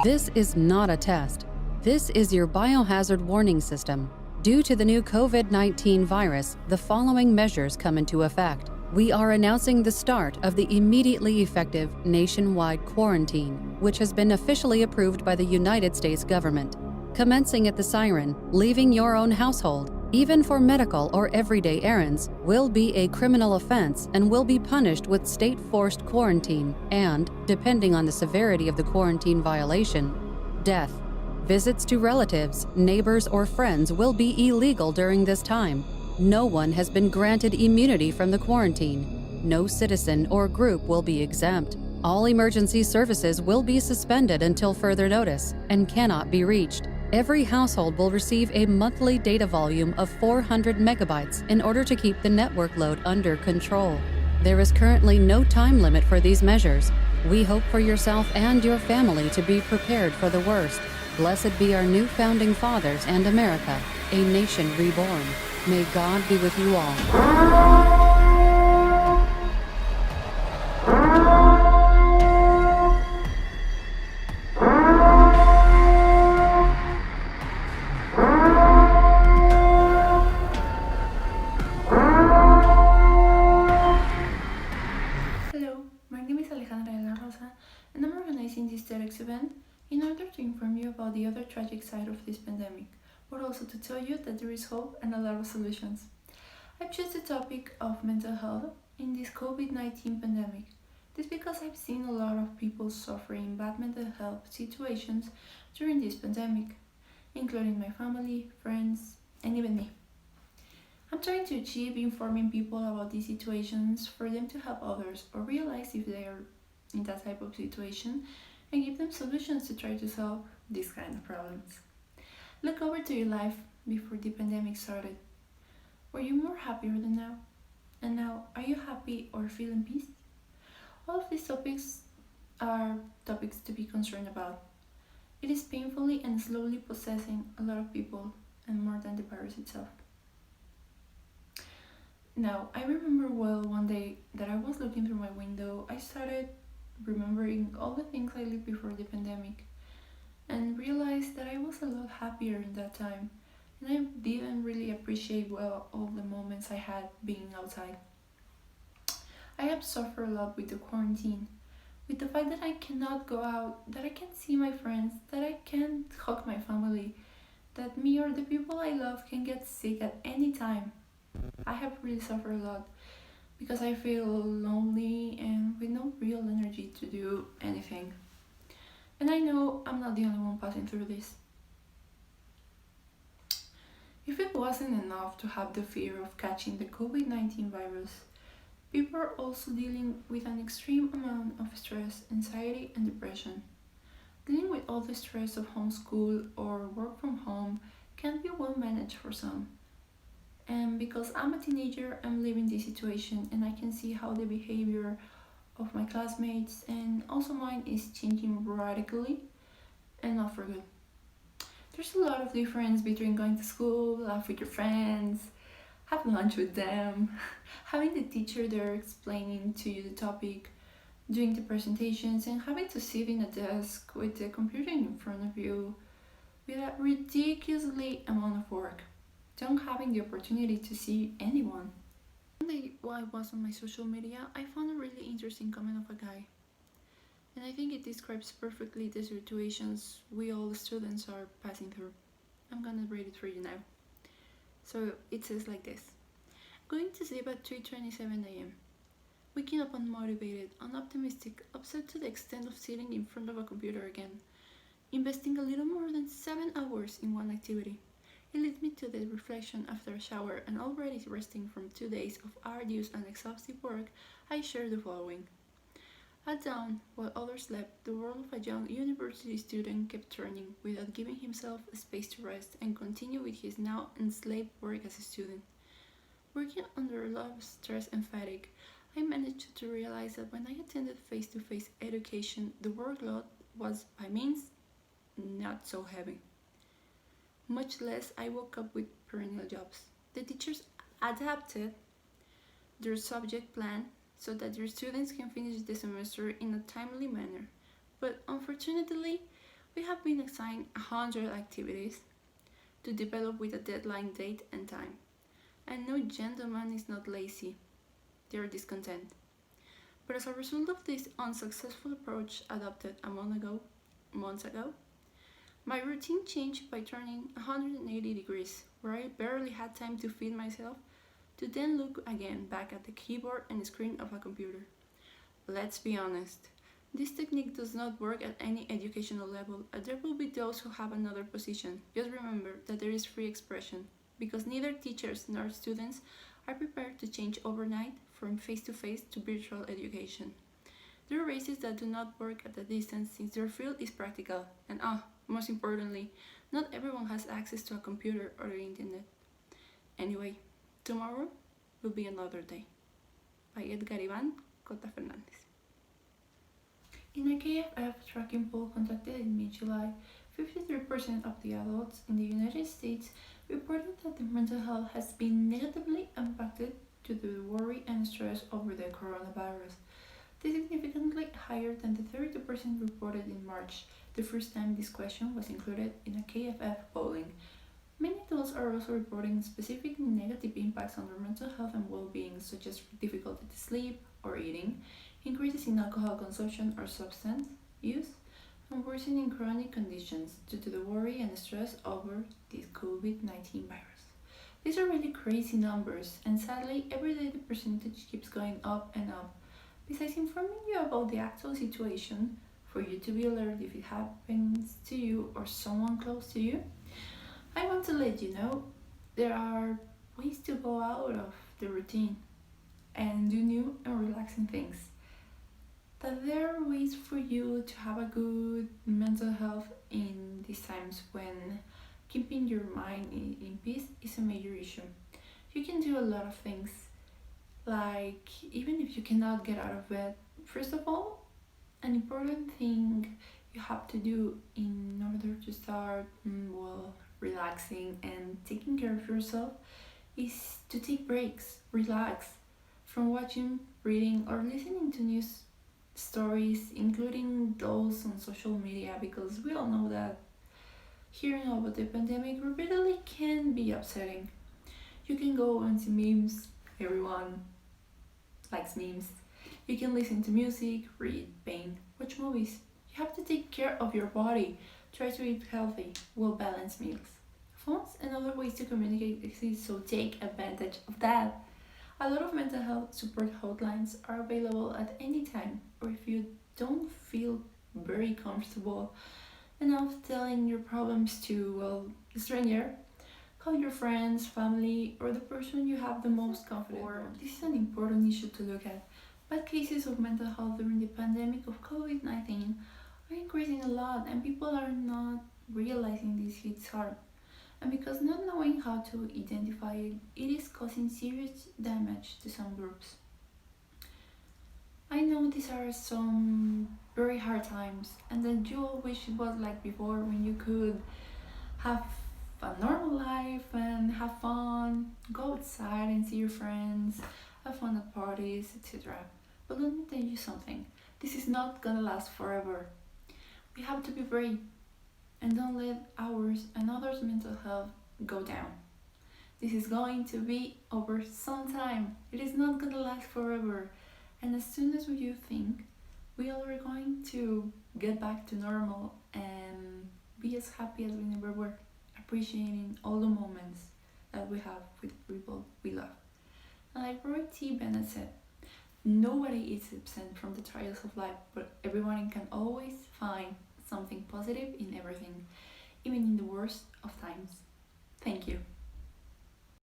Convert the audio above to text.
This is not a test. This is your biohazard warning system. Due to the new COVID-19 virus, the following measures come into effect. We are announcing the start of the immediately effective nationwide quarantine, which has been officially approved by the United States government. Commencing at the siren, leaving your own household, even for medical or everyday errands, will be a criminal offense and will be punished with state-forced quarantine and, depending on the severity of the quarantine violation, death. Visits to relatives, neighbors, or friends will be illegal during this time. No one has been granted immunity from the quarantine. No citizen or group will be exempt. All emergency services will be suspended until further notice and cannot be reached. Every household will receive a monthly data volume of 400 megabytes in order to keep the network load under control. There is currently no time limit for these measures. We hope for yourself and your family to be prepared for the worst. Blessed be our new founding fathers and America, a nation reborn. May God be with you all. Hello, my name is Alejandra and Rosa, and I'm organizing this TEDxUVM in order to inform you about the other tragic side of this pandemic, but also to tell you that there is hope and a lot of solutions. I've chosen the topic of mental health in this COVID-19 pandemic. This because I've seen a lot of people suffering bad mental health situations during this pandemic, including my family, friends, and even me. I'm trying to achieve informing people about these situations for them to help others or realize if they are in that type of situation and give them solutions to try to solve these kind of problems. Look over to your life before the pandemic started. Were you more happier than now? And now, are you happy or feeling peace? All of these topics are topics to be concerned about. It is painfully and slowly possessing a lot of people and more than the virus itself. Now, I remember well one day that I was looking through my window, I started remembering all the things I lived before the pandemic and realized that I was a lot happier in that time. And I didn't really appreciate well all the moments I had being outside. I have suffered a lot with the quarantine, with the fact that I cannot go out, that I can't see my friends, that I can't hug my family, that me or the people I love can get sick at any time. I have really suffered a lot because I feel lonely and with no real energy to do anything. And I know I'm not the only one passing through this. If it wasn't enough to have the fear of catching the COVID-19 virus, people are also dealing with an extreme amount of stress, anxiety, and depression. Dealing with all the stress of homeschool or work from home can be well managed for some. And because I'm a teenager, I'm living this situation and I can see how the behavior of my classmates and also mine is changing radically and not for good. There's a lot of difference between going to school, laugh with your friends, have lunch with them, having the teacher there explaining to you the topic, doing the presentations, and having to sit in a desk with the computer in front of you with a ridiculously amount of work. Don't having the opportunity to see anyone. One day while I was on my social media, I found a really interesting comment of a guy. And I think it describes perfectly the situations we all students are passing through. I'm gonna read it for you now. So it says like this. Going to sleep at 3:27 a.m. Waking up unmotivated, unoptimistic, upset to the extent of sitting in front of a computer again. Investing a little more than 7 hours in one activity. It leads me to the reflection after a shower and already resting from 2 days of arduous and exhaustive work, I share the following. At dawn, while others slept, the world of a young university student kept turning without giving himself a space to rest and continue with his now enslaved work as a student. Working under a lot of stress and fatigue, I managed to realize that when I attended face-to-face education, the workload was, by means, not so heavy. Much less I woke up with perennial jobs. The teachers adapted their subject plan so that their students can finish the semester in a timely manner. But unfortunately, We have been assigned 100 activities to develop with a deadline date and time. And no gentleman is not lazy, they are discontent. But as a result of this unsuccessful approach adopted months ago, my routine changed by turning 180 degrees, where I barely had time to feed myself, to then look again back at the keyboard and screen of a computer. Let's be honest, this technique does not work at any educational level, and there will be those who have another position. Just remember that there is free expression, because neither teachers nor students are prepared to change overnight from face-to-face to virtual education. There are races that do not work at a distance since their field is practical, and most importantly, not everyone has access to a computer or the internet. Anyway, tomorrow will be another day. By Edgar Iván Cota Fernández. In a KFF tracking poll conducted in mid-July, 53% of the adults in the United States reported that their mental health has been negatively impacted due to the worry and stress over the coronavirus. This is significantly higher than the 32% reported in March, the first time this question was included in a KFF polling. Many adults are also reporting specific negative impacts on their mental health and well-being, such as difficulty to sleep or eating, increases in alcohol consumption or substance use, and worsening chronic conditions due to the worry and stress over this COVID-19 virus. These are really crazy numbers, and sadly, every day the percentage keeps going up and up. Besides informing you about the actual situation, for you to be alert if it happens to you or someone close to you, I want to let you know there are ways to go out of the routine and do new and relaxing things. That there are ways for you to have a good mental health in these times when keeping your mind in peace is a major issue. You can do a lot of things, like even if you cannot get out of bed. First of all, an important thing you have to do in order to start relaxing and taking care of yourself is to take breaks, relax from watching, reading, or listening to news stories, including those on social media, because we all know that hearing about the pandemic repeatedly can be upsetting. You can go and see memes, everyone likes memes. You can listen to music, read, paint, watch movies. You have to take care of your body. Try to eat healthy, well-balanced meals. Phones and other ways to communicate exist, so take advantage of that. A lot of mental health support hotlines are available at any time, or if you don't feel very comfortable enough telling your problems to, a stranger, call your friends, family, or the person you have the most confidence with. This is an important issue to look at. Bad cases of mental health during the pandemic of COVID-19 are increasing a lot, and people are not realizing this hits hard. And because not knowing how to identify it, it is causing serious damage to some groups. I know these are some very hard times, and that you all wish it was like before, when you could have a normal life and have fun, go outside and see your friends, have fun at parties, etc. But let me tell you something, this is not gonna last forever. We have to be brave and don't let ours and others' mental health go down. This is going to be over sometime. It is not gonna last forever. And as soon as you think, we all are going to get back to normal and be as happy as we never were, appreciating all the moments that we have with people we love. And like Roy T. Bennett said, nobody is exempt from the trials of life, but everyone can always find something positive in everything, even in the worst of times. Thank you.